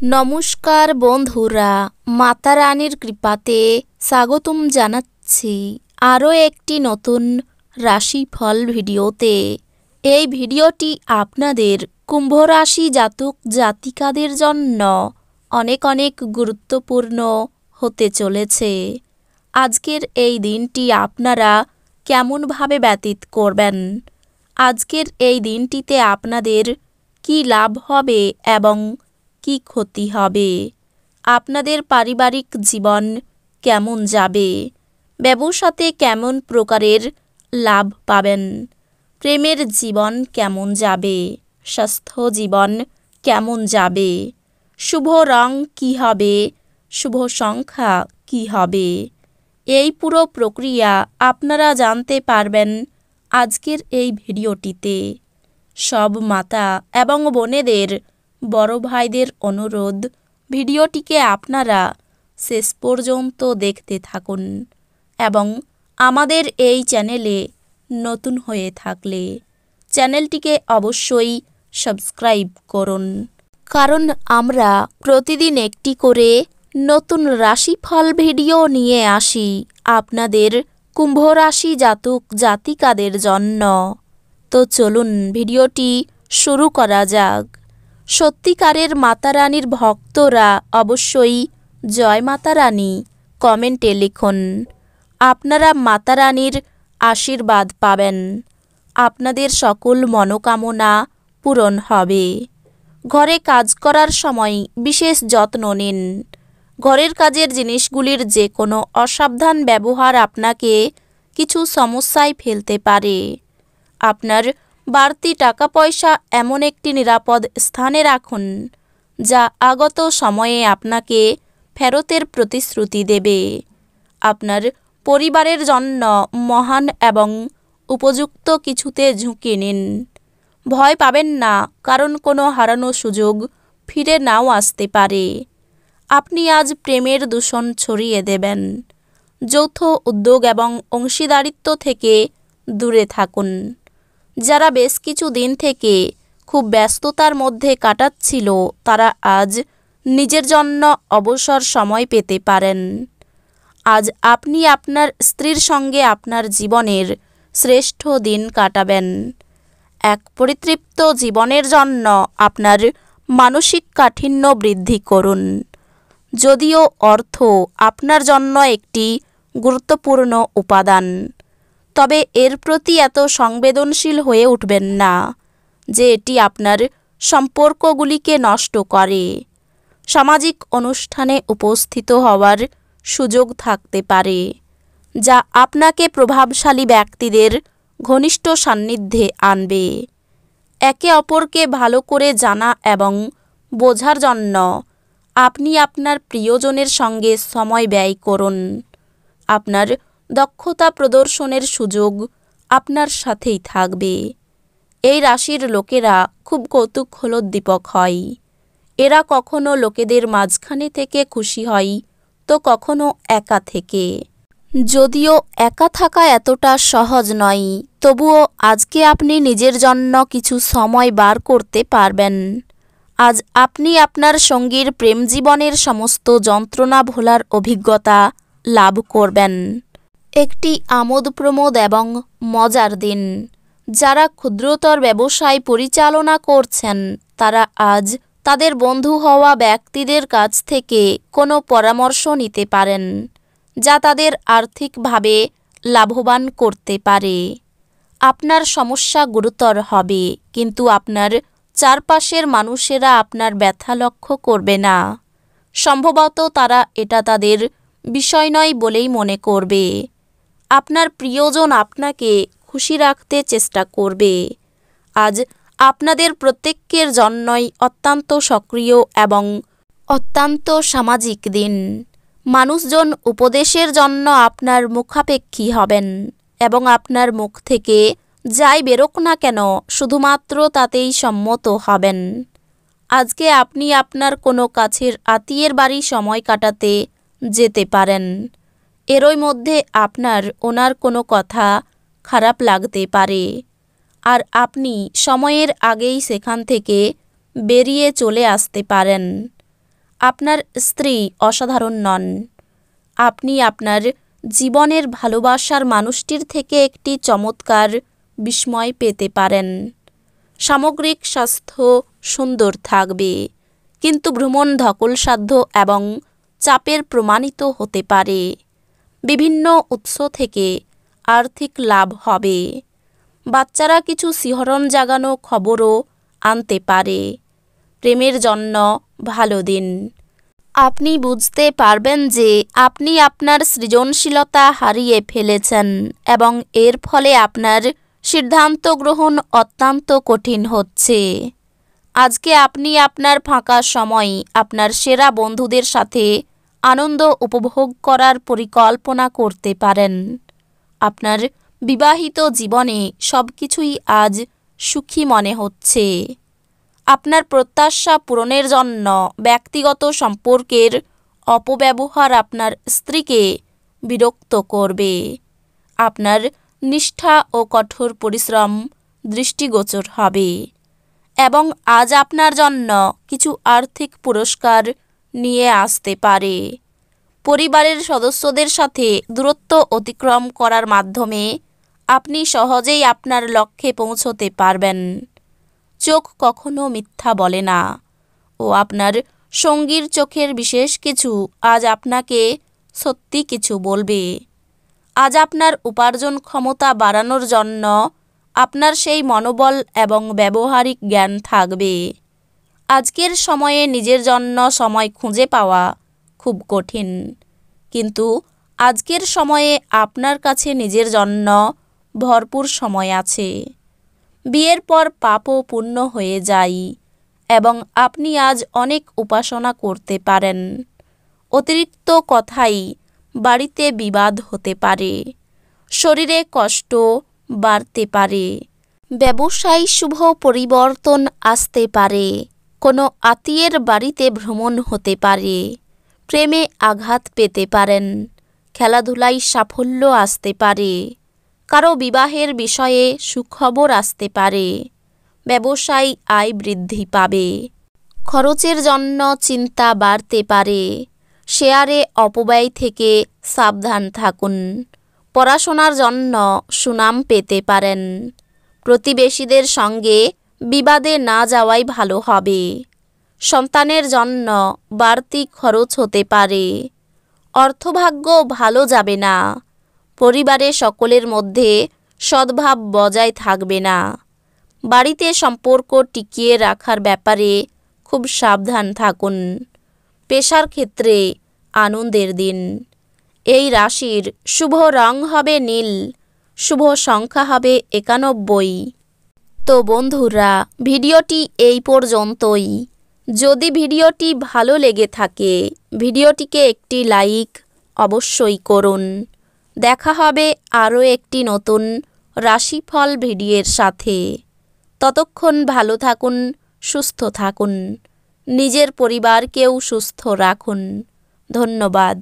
নমস্কার বন্ধুরা, মাতা রানীর কৃপাতে স্বাগতম জানাচ্ছি আরও একটি নতুন রাশিফল ভিডিওতে। এই ভিডিওটি আপনাদের কুম্ভ রাশি জাতক জাতিকাদের জন্য অনেক অনেক গুরুত্বপূর্ণ হতে চলেছে। আজকের এই দিনটি আপনারা কেমনভাবে ব্যতীত করবেন, আজকের এই দিনটিতে আপনাদের কি লাভ হবে এবং কি ক্ষতি হবে, আপনাদের পারিবারিক জীবন কেমন যাবে, ব্যবসাতে কেমন প্রকারের লাভ পাবেন, প্রেমের জীবন কেমন যাবে, স্বাস্থ্য জীবন কেমন যাবে, শুভ রং কী হবে, শুভ সংখ্যা কী হবে, এই পুরো প্রক্রিয়া আপনারা জানতে পারবেন আজকের এই ভিডিওটিতে। সব মাতা এবং বোনেদের, বড় ভাইদের অনুরোধ, ভিডিওটিকে আপনারা শেষ পর্যন্ত দেখতে থাকুন এবং আমাদের এই চ্যানেলে নতুন হয়ে থাকলে চ্যানেলটিকে অবশ্যই সাবস্ক্রাইব করুন, কারণ আমরা প্রতিদিন একটি করে নতুন রাশিফল ভিডিও নিয়ে আসি আপনাদের কুম্ভ রাশি জাতক জাতিকাদের জন্য। তো চলুন ভিডিওটি শুরু করা যাক। সত্যিকারের মাতা রানীর ভক্তরা অবশ্যই জয় মাতা রানী কমেন্টে লিখুন। আপনারা মাতা রানীর আশীর্বাদ পাবেন, আপনাদের সকল মনোকামনা পূরণ হবে। ঘরে কাজ করার সময় বিশেষ যত্ন নিন। ঘরের কাজের জিনিসগুলির যে কোনো অসাবধান ব্যবহার আপনাকে কিছু সমস্যায় ফেলতে পারে। আপনার বাড়তি টাকা পয়সা এমন একটি নিরাপদ স্থানে রাখুন যা আগত সময়ে আপনাকে ফেরতের প্রতিশ্রুতি দেবে। আপনার পরিবারের জন্য মহান এবং উপযুক্ত কিছুতে ঝুঁকি নিন। ভয় পাবেন না, কারণ কোনো হারানো সুযোগ ফিরে নাও আসতে পারে। আপনি আজ প্রেমের দূষণ ছড়িয়ে দেবেন। যৌথ উদ্যোগ এবং অংশীদারিত্ব থেকে দূরে থাকুন। যারা বেশ কিছু দিন থেকে খুব ব্যস্ততার মধ্যে কাটাচ্ছিল, তারা আজ নিজের জন্য অবসর সময় পেতে পারেন। আজ আপনি আপনার স্ত্রীর সঙ্গে আপনার জীবনের শ্রেষ্ঠ দিন কাটাবেন। এক পরিতৃপ্ত জীবনের জন্য আপনার মানসিক কাঠিন্য বৃদ্ধি করুন। যদিও অর্থ আপনার জন্য একটি গুরুত্বপূর্ণ উপাদান, তবে এর প্রতি এত সংবেদনশীল হয়ে উঠবেন না যে এটি আপনার সম্পর্কগুলিকে নষ্ট করে। সামাজিক অনুষ্ঠানে উপস্থিত হওয়ার সুযোগ থাকতে পারে, যা আপনাকে প্রভাবশালী ব্যক্তিদের ঘনিষ্ঠ সান্নিধ্যে আনবে। একে অপরকে ভালো করে জানা এবং বোঝার জন্য আপনি আপনার প্রিয়জনের সঙ্গে সময় ব্যয় করুন। আপনার দক্ষতা প্রদর্শনের সুযোগ আপনার সাথেই থাকবে। এই রাশির লোকেরা খুব কৌতূহলোদ্দীপক হয়। এরা কখনো লোকেদের মাঝখানে থেকে খুশি হয়, তো কখনো একা থেকে। যদিও একা থাকা এতটা সহজ নয়, তবুও আজকে আপনি নিজের জন্য কিছু সময় বার করতে পারবেন। আজ আপনি আপনার সঙ্গীর প্রেম জীবনের সমস্ত যন্ত্রণা ভোলার অভিজ্ঞতা লাভ করবেন। একটি আমোদ প্রমোদ এবং মজার দিন। যারা ক্ষুদ্রতর ব্যবসায় পরিচালনা করছেন, তারা আজ তাদের বন্ধু হওয়া ব্যক্তিদের কাছ থেকে কোনো পরামর্শ নিতে পারেন, যা তাদের আর্থিকভাবে লাভবান করতে পারে। আপনার সমস্যা গুরুতর হবে, কিন্তু আপনার চারপাশের মানুষেরা আপনার ব্যথা লক্ষ্য করবে না। সম্ভবত তারা এটা তাদের বিষয় নয় বলেই মনে করবে। আপনার প্রিয়জন আপনাকে খুশি রাখতে চেষ্টা করবে। আজ আপনাদের প্রত্যেকের জন্যই অত্যন্ত সক্রিয় এবং অত্যন্ত সামাজিক দিন। মানুষজন উপদেশের জন্য আপনার মুখাপেক্ষী হবেন এবং আপনার মুখ থেকে যাই বেরোক না কেন, শুধুমাত্র তাতেই সম্মত হবেন। আজকে আপনি আপনার কোনো কাছের আত্মীয়ের বাড়ি সময় কাটাতে যেতে পারেন। এরই মধ্যে আপনার ওনার কোনো কথা খারাপ লাগতে পারে, আর আপনি সময়ের আগেই সেখান থেকে বেরিয়ে চলে আসতে পারেন। আপনার স্ত্রী অসাধারণ নন। আপনি আপনার জীবনের ভালোবাসার মানুষটির থেকে একটি চমৎকার বিস্ময় পেতে পারেন। সামগ্রিক স্বাস্থ্য সুন্দর থাকবে, কিন্তু ভ্রমণ ধকলসাধ্য এবং চাপের প্রমাণিত হতে পারে। বিভিন্ন উৎস থেকে আর্থিক লাভ হবে। বাচ্চারা কিছু শিহরণ জাগানো খবরও আনতে পারে। প্রেমের জন্য ভালো দিন। আপনি বুঝতে পারবেন যে আপনি আপনার সৃজনশীলতা হারিয়ে ফেলেছেন এবং এর ফলে আপনার সিদ্ধান্ত গ্রহণ অত্যন্ত কঠিন হচ্ছে। আজকে আপনি আপনার ফাঁকা সময় আপনার সেরা বন্ধুদের সাথে আনন্দ উপভোগ করার পরিকল্পনা করতে পারেন। আপনার বিবাহিত জীবনে সবকিছুই আজ সুখী মনে হচ্ছে। আপনার প্রত্যাশা পূরণের জন্য ব্যক্তিগত সম্পর্কের অপব্যবহার আপনার স্ত্রীকে বিরক্ত করবে। আপনার নিষ্ঠা ও কঠোর পরিশ্রম দৃষ্টিগোচর হবে এবং আজ আপনার জন্য কিছু আর্থিক পুরস্কার নিয়ে আসতে পারে। পরিবারের সদস্যদের সাথে দূরত্ব অতিক্রম করার মাধ্যমে আপনি সহজেই আপনার লক্ষ্যে পৌঁছতে পারবেন। চোখ কখনো মিথ্যা বলে না ও আপনার সঙ্গীর চোখের বিশেষ কিছু আজ আপনাকে সত্যি কিছু বলবে। আজ আপনার উপার্জন ক্ষমতা বাড়ানোর জন্য আপনার সেই মনোবল এবং ব্যবহারিক জ্ঞান থাকবে। আজকের সময়ে নিজের জন্য সময় খুঁজে পাওয়া খুব কঠিন, কিন্তু আজকের সময়ে আপনার কাছে নিজের জন্য ভরপুর সময় আছে। বিয়ের পর পাপও পূর্ণ হয়ে যায় এবং আপনি আজ অনেক উপাসনা করতে পারেন। অতিরিক্ত কথাই বাড়িতে বিবাদ হতে পারে। শরীরে কষ্ট বাড়তে পারে। ব্যবসায় শুভ পরিবর্তন আসতে পারে। কোনো আত্মীয়ের বাড়িতে ভ্রমণ হতে পারে। প্রেমে আঘাত পেতে পারেন। খেলাধুলায় সাফল্য আসতে পারে। কারো বিবাহের বিষয়ে সুখবর আসতে পারে। ব্যবসায় আয় বৃদ্ধি পাবে। খরচের জন্য চিন্তা বাড়তে পারে। শেয়ারে অপব্যয় থেকে সাবধান থাকুন। পড়াশোনার জন্য সুনাম পেতে পারেন। প্রতিবেশীদের সঙ্গে বিবাদে না যাওয়াই ভালো হবে। সন্তানের জন্য বাড়তি খরচ হতে পারে। অর্থভাগ্য ভালো যাবে না। পরিবারে সকলের মধ্যে সদ্ভাব বজায় থাকবে না। বাড়িতে সম্পর্ক টিকিয়ে রাখার ব্যাপারে খুব সাবধান থাকুন। পেশার ক্ষেত্রে আনন্দের দিন। এই রাশির শুভ রং হবে নীল। শুভ সংখ্যা হবে 91। তো বন্ধুরা, ভিডিওটি এই পর্যন্তই। যদি ভিডিওটি ভালো লেগে থাকে ভিডিওটিকে একটি লাইক অবশ্যই করুন। দেখা হবে আরও একটি নতুন রাশিফল ভিডিওর সাথে। ততক্ষণ ভালো থাকুন, সুস্থ থাকুন, নিজের পরিবারকেও সুস্থ রাখুন। ধন্যবাদ।